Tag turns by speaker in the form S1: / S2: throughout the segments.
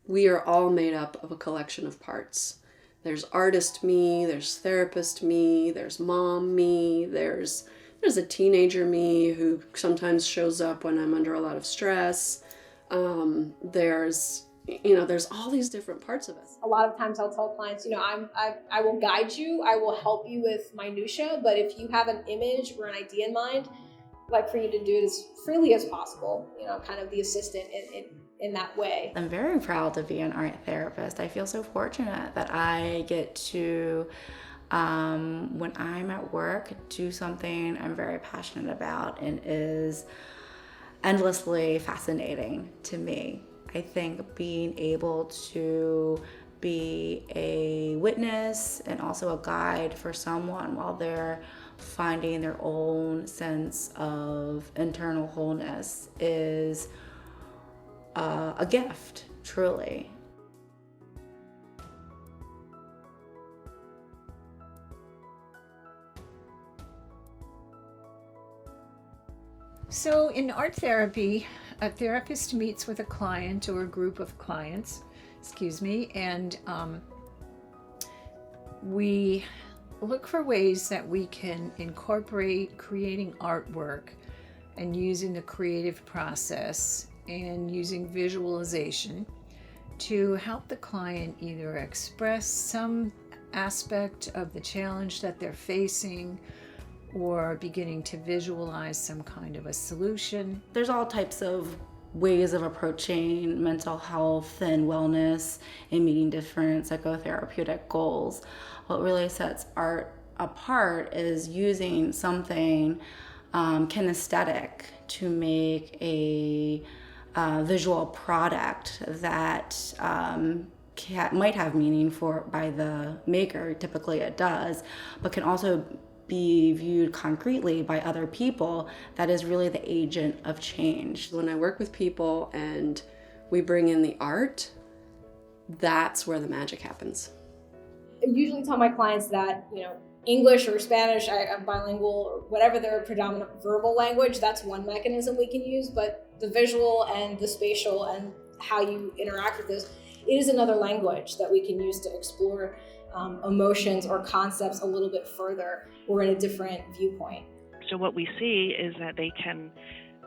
S1: We are all made up of a collection of parts. There's artist me, there's therapist me, there's mom me, there's a teenager me who sometimes shows up when I'm under a lot of stress. There's all these different parts of us.
S2: A lot of times I'll tell clients, I will guide you, I will help you with minutia, but if you have an image or an idea in mind, I'd like for you to do it as freely as possible, kind of the assistant in that way.
S3: I'm very proud to be an art therapist. I feel so fortunate that I get to, when I'm at work, do something I'm very passionate about and is endlessly fascinating to me. I think being able to be a witness and also a guide for someone while they're finding their own sense of internal wholeness is a gift, truly.
S4: So in art therapy, a therapist meets with a client or a group of clients, and we look for ways that we can incorporate creating artwork and using the creative process and using visualization to help the client either express some aspect of the challenge that they're facing or beginning to visualize some kind of a solution.
S3: There's all types of ways of approaching mental health and wellness and meeting different psychotherapeutic goals. What really sets art apart is using something kinesthetic to make a visual product that might have meaning by the maker, typically it does, but can also be viewed concretely by other people that is really the agent of change.
S1: When I work with people and we bring in the art, that's where the magic happens.
S2: I usually tell my clients that, English or Spanish, I'm bilingual, or whatever their predominant verbal language, that's one mechanism we can use, but the visual and the spatial and how you interact with those, it is another language that we can use to explore emotions or concepts a little bit further or in a different viewpoint.
S5: So what we see is that they can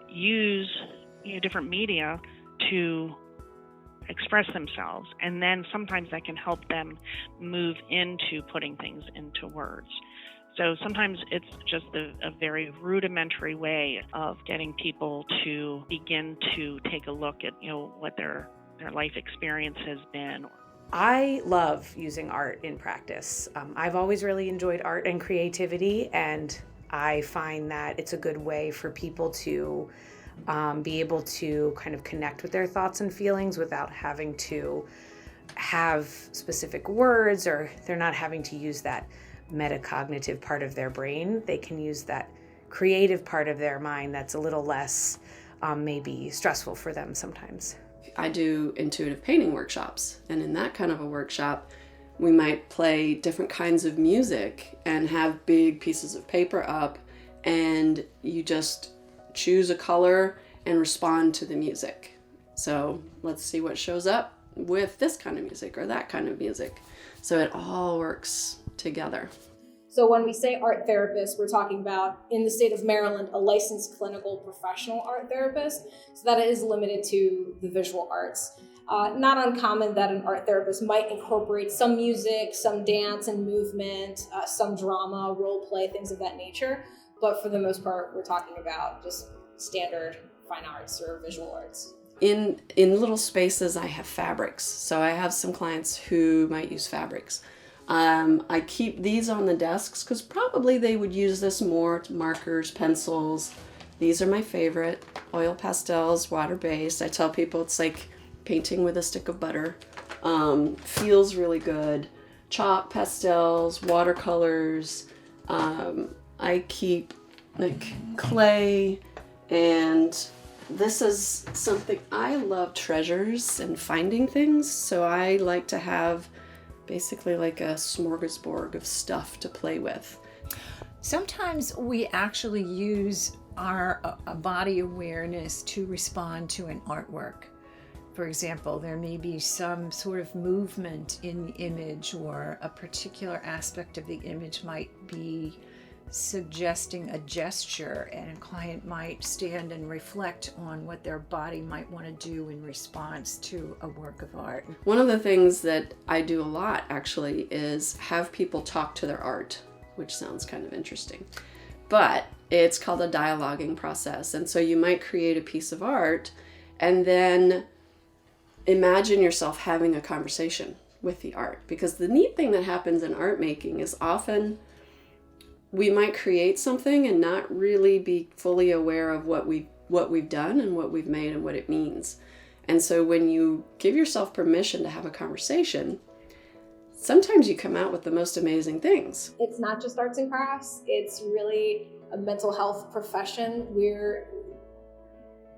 S5: use different media to express themselves, and then sometimes that can help them move into putting things into words. So sometimes it's just a very rudimentary way of getting people to begin to take a look at what their life experience has been.
S6: I love using art in practice. I've always really enjoyed art and creativity, and I find that it's a good way for people to be able to kind of connect with their thoughts and feelings without having to have specific words, or they're not having to use that metacognitive part of their brain. They can use that creative part of their mind that's a little less maybe stressful for them sometimes.
S1: I do intuitive painting workshops, and in that kind of a workshop, we might play different kinds of music and have big pieces of paper up, and you just choose a color and respond to the music. So let's see what shows up with this kind of music or that kind of music. So it all works together.
S2: So when we say art therapist, we're talking about, in the state of Maryland, a licensed clinical professional art therapist. So that is limited to the visual arts. Not uncommon that an art therapist might incorporate some music, some dance and movement, some drama, role play, things of that nature. But for the most part, we're talking about just standard fine arts or visual arts.
S1: In little spaces, I have fabrics. So I have some clients who might use fabrics. I keep these on the desks because probably they would use this more to markers, pencils. These are my favorite. Oil pastels, water-based. I tell people it's like painting with a stick of butter. Feels really good. Chalk, pastels, watercolors. I keep like clay, and this is something I love, treasures and finding things. So I like to have basically like a smorgasbord of stuff to play with.
S4: Sometimes we actually use our body awareness to respond to an artwork. For example, there may be some sort of movement in the image, or a particular aspect of the image might be suggesting a gesture, and a client might stand and reflect on what their body might want to do in response to a work of art.
S1: One of the things that I do a lot actually is have people talk to their art, which sounds kind of interesting, but it's called a dialoguing process. And so you might create a piece of art and then imagine yourself having a conversation with the art, because the neat thing that happens in art making is often we might create something and not really be fully aware of what we've done and what we've made and what it means. And so when you give yourself permission to have a conversation, sometimes you come out with the most amazing things.
S2: It's not just arts and crafts, it's really a mental health profession.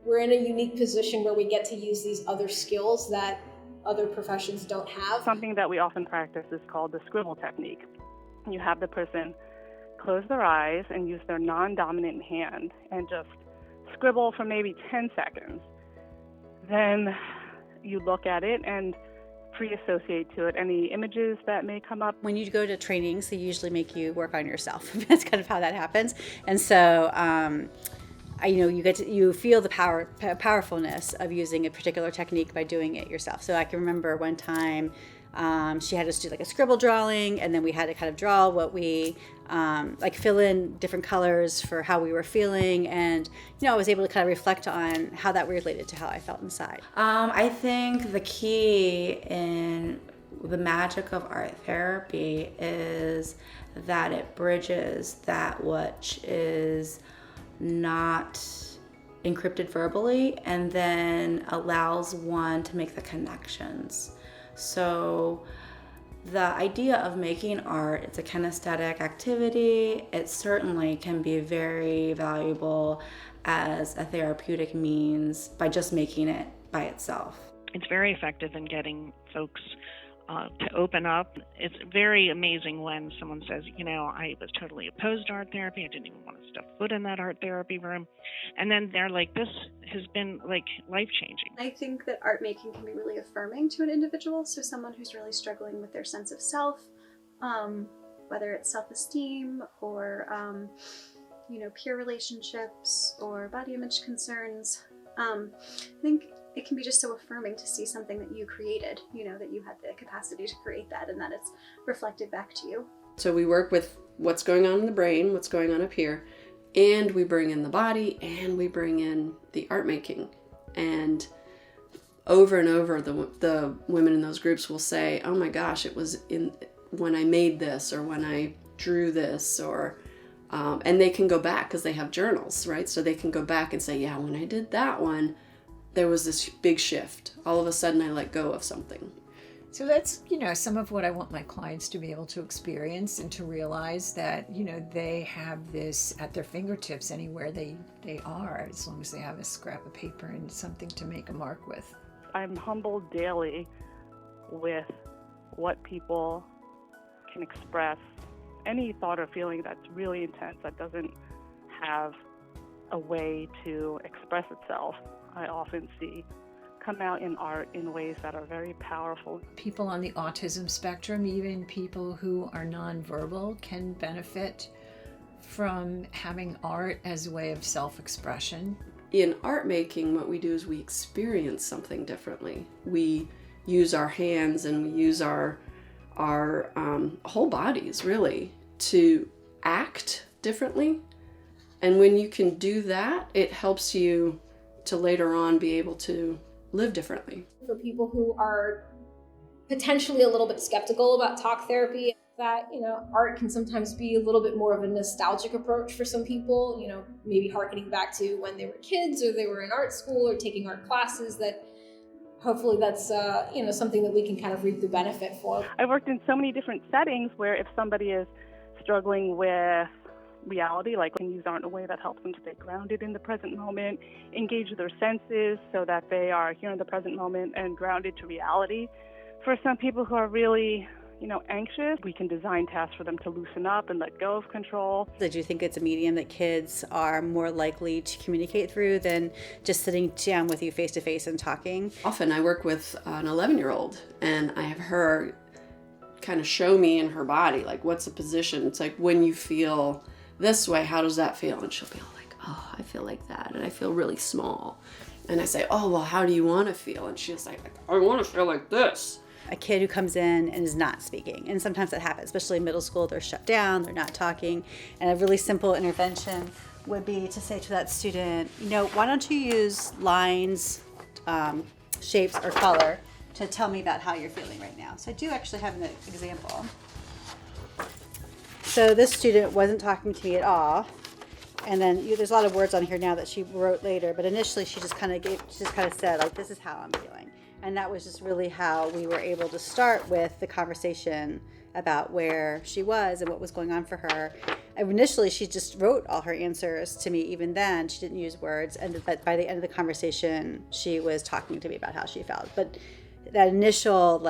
S2: We're in a unique position where we get to use these other skills that other professions don't have.
S7: Something that we often practice is called the scribble technique. You have the person close their eyes and use their non-dominant hand and just scribble for maybe 10 seconds. Then you look at it and pre-associate to it any images that may come up.
S8: When you go to trainings, they usually make you work on yourself. That's kind of how that happens. And so, you feel the powerfulness of using a particular technique by doing it yourself. So I can remember one time she had us do like a scribble drawing, and then we had to kind of draw what we fill in different colors for how we were feeling, and I was able to kind of reflect on how that related to how I felt inside.
S3: I think the key in the magic of art therapy is that it bridges that which is not encrypted verbally, and then allows one to make the connections. So the idea of making art, it's a kinesthetic activity. It certainly can be very valuable as a therapeutic means by just making it by itself.
S5: It's very effective in getting folks to open up. It's very amazing when someone says, I was totally opposed to art therapy. I didn't even want to step foot in that art therapy room. And then they're like, this has been like life-changing.
S9: I think that art making can be really affirming to an individual. So someone who's really struggling with their sense of self, whether it's self-esteem or, peer relationships or body image concerns. I think it can be just so affirming to see something that you created, that you had the capacity to create that and that it's reflected back to you.
S1: So we work with what's going on in the brain, what's going on up here, and we bring in the body, and we bring in the art making. And over the women in those groups will say, oh my gosh, it was when I made this, or when I drew this, or and they can go back because they have journals, right? So they can go back and say, yeah, when I did that one, there was this big shift. All of a sudden I let go of something.
S4: So that's, some of what I want my clients to be able to experience, and to realize that, they have this at their fingertips anywhere they are, as long as they have a scrap of paper and something to make a mark with.
S7: I'm humbled daily with what people can express. Any thought or feeling that's really intense, that doesn't have a way to express itself, I often see come out in art in ways that are very powerful.
S4: People on the autism spectrum, even people who are nonverbal, can benefit from having art as a way of self-expression.
S1: In art making, what we do is we experience something differently. We use our hands and we use our whole bodies, really, to act differently. And when you can do that, it helps you to later on be able to live differently.
S2: For people who are potentially a little bit skeptical about talk therapy, that, art can sometimes be a little bit more of a nostalgic approach for some people, maybe harkening back to when they were kids or they were in art school or taking art classes, that hopefully that's, something that we can kind of reap the benefit for.
S7: I've worked in so many different settings where if somebody is struggling with reality, like can use art in a way that helps them stay grounded in the present moment, engage their senses so that they are here in the present moment and grounded to reality. For some people who are really, anxious, we can design tasks for them to loosen up and let go of control.
S8: Did you think it's a medium that kids are more likely to communicate through than just sitting down with you face to face and talking?
S1: Often I work with an 11-year-old and I have her kind of show me in her body, like, what's the position? It's like, when you feel this way, how does that feel? And she'll be all like, oh, I feel like that, and I feel really small. And I say, oh, well, how do you want to feel? And she's like, I want to feel like this.
S8: A kid who comes in and is not speaking, and sometimes that happens, especially in middle school, they're shut down, they're not talking, and a really simple intervention would be to say to that student, why don't you use lines, shapes, or color to tell me about how you're feeling right now. So I do actually have an example. So this student wasn't talking to me at all, and then there's a lot of words on here now that she wrote later, but initially she just kind of said, like, this is how I'm feeling. And that was just really how we were able to start with the conversation about where she was and what was going on for her. And initially, she just wrote all her answers to me. Even then, she didn't use words. But by the end of the conversation, she was talking to me about how she felt. But that initial,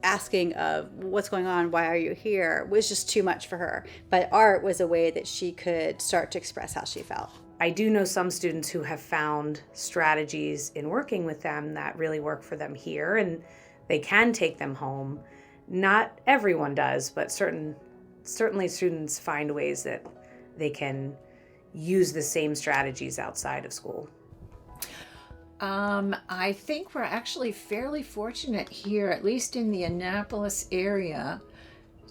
S8: asking of what's going on, why are you here, was just too much for her. But art was a way that she could start to express how she felt.
S6: I do know some students who have found strategies in working with them that really work for them here, and they can take them home. Not everyone does, but certainly students find ways that they can use the same strategies outside of school.
S4: I think we're actually fairly fortunate here, at least in the Annapolis area,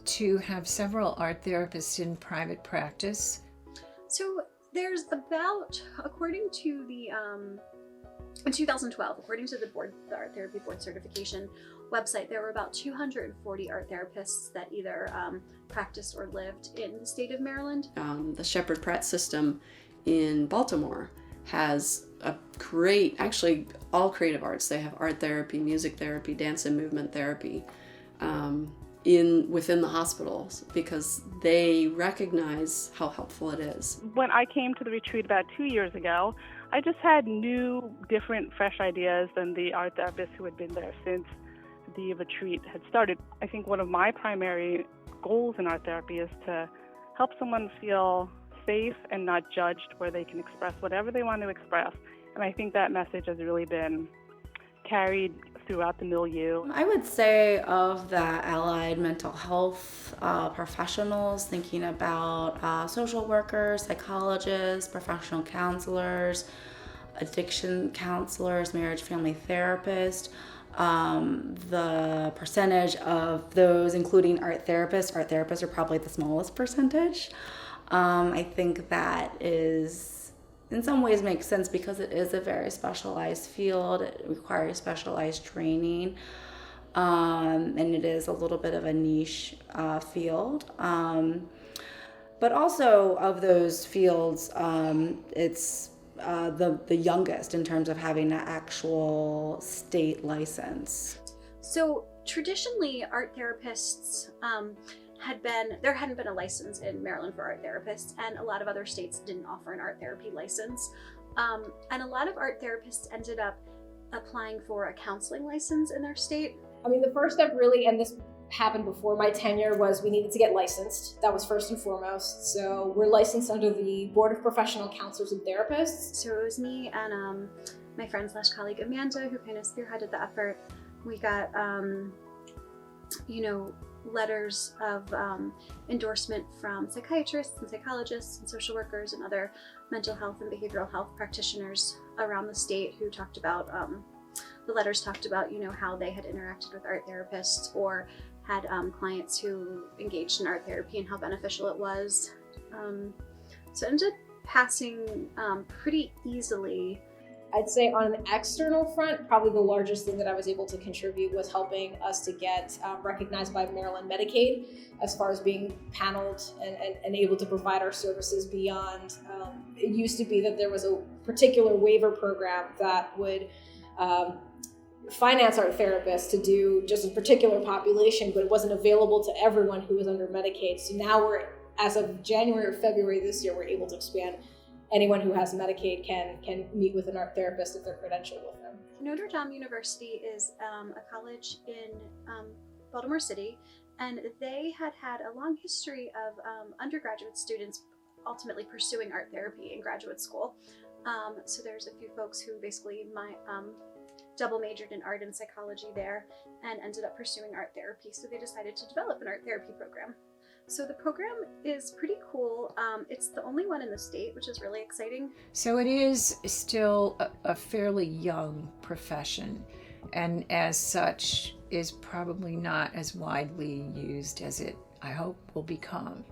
S4: to have several art therapists in private practice.
S9: So there's about, according to the, in 2012, according to the Art Therapy Board Certification website, there were about 240 art therapists that either practiced or lived in the state of Maryland.
S1: The Shepherd Pratt system in Baltimore has a great, actually all creative arts. They have art therapy, music therapy, dance and movement therapy within the hospitals, because they recognize how helpful it is.
S7: When I came to the retreat about 2 years ago, I just had new, different, fresh ideas than the art therapists who had been there since the retreat had started. I think one of my primary goals in art therapy is to help someone feel safe and not judged, where they can express whatever they want to express. And I think that message has really been carried throughout the milieu.
S3: I would say of the allied mental health professionals, thinking about social workers, psychologists, professional counselors, addiction counselors, marriage family therapists, the percentage of those, including art therapists are probably the smallest percentage. I think that is, in some ways, makes sense because it is a very specialized field. It requires specialized training, and it is a little bit of a niche field. But also of those fields, it's the youngest in terms of having an actual state license.
S9: So traditionally, art therapists there hadn't been a license in Maryland for art therapists, and a lot of other states didn't offer an art therapy license. And a lot of art therapists ended up applying for a counseling license in their state.
S2: I mean, the first step really, and this happened before my tenure, was we needed to get licensed. That was first and foremost. So we're licensed under the Board of Professional Counselors and Therapists.
S9: So it was me and my friend/colleague Amanda who kind of spearheaded the effort. We got, letters of endorsement from psychiatrists and psychologists and social workers and other mental health and behavioral health practitioners around the state who talked about, the letters talked about, how they had interacted with art therapists or had clients who engaged in art therapy and how beneficial it was. So it ended up passing pretty easily.
S2: I'd say on an external front, probably the largest thing that I was able to contribute was helping us to get recognized by Maryland Medicaid as far as being paneled and able to provide our services beyond. It used to be that there was a particular waiver program that would finance art therapists to do just a particular population, but it wasn't available to everyone who was under Medicaid. So now as of January or February this year, we're able to expand. Anyone who has Medicaid can meet with an art therapist if they're credentialed with them.
S9: Notre Dame University is a college in Baltimore City, And they had a long history of undergraduate students ultimately pursuing art therapy in graduate school. So there's a few folks who basically double majored in art and psychology there and ended up pursuing art therapy. So they decided to develop an art therapy program. So the program is pretty cool. It's the only one in the state, which is really exciting.
S4: So it is still a fairly young profession, and as such is probably not as widely used as it, I hope, will become.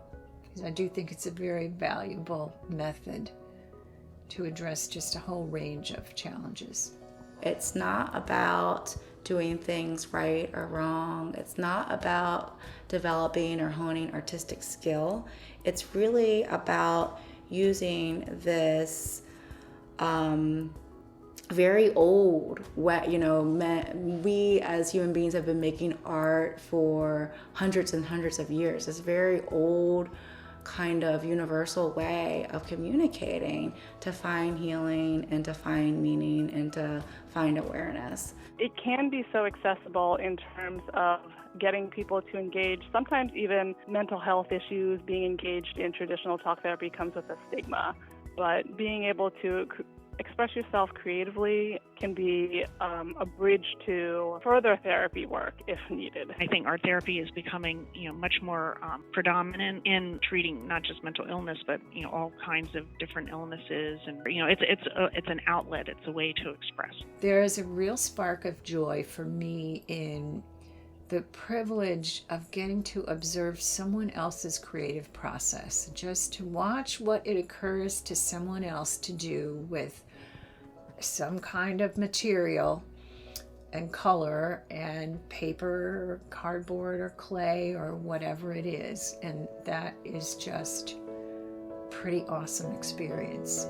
S4: Because I do think it's a very valuable method to address just a whole range of challenges.
S3: It's not about doing things right or wrong. It's not about developing or honing artistic skill. It's really about using this very old, we as human beings have been making art for hundreds and hundreds of years. This very old kind of universal way of communicating to find healing and to find meaning and to find awareness.
S7: It can be so accessible in terms of getting people to engage. Sometimes even mental health issues, being engaged in traditional talk therapy comes with a stigma, but being able to express yourself creatively can be a bridge to further therapy work if needed.
S5: I think art therapy is becoming, much more predominant in treating not just mental illness, but all kinds of different illnesses, and it's an outlet. It's a way to express.
S4: There is a real spark of joy for me in the privilege of getting to observe someone else's creative process, just to watch what it occurs to someone else to do with some kind of material and color and paper, cardboard, or clay, or whatever it is. And that is just a pretty awesome experience.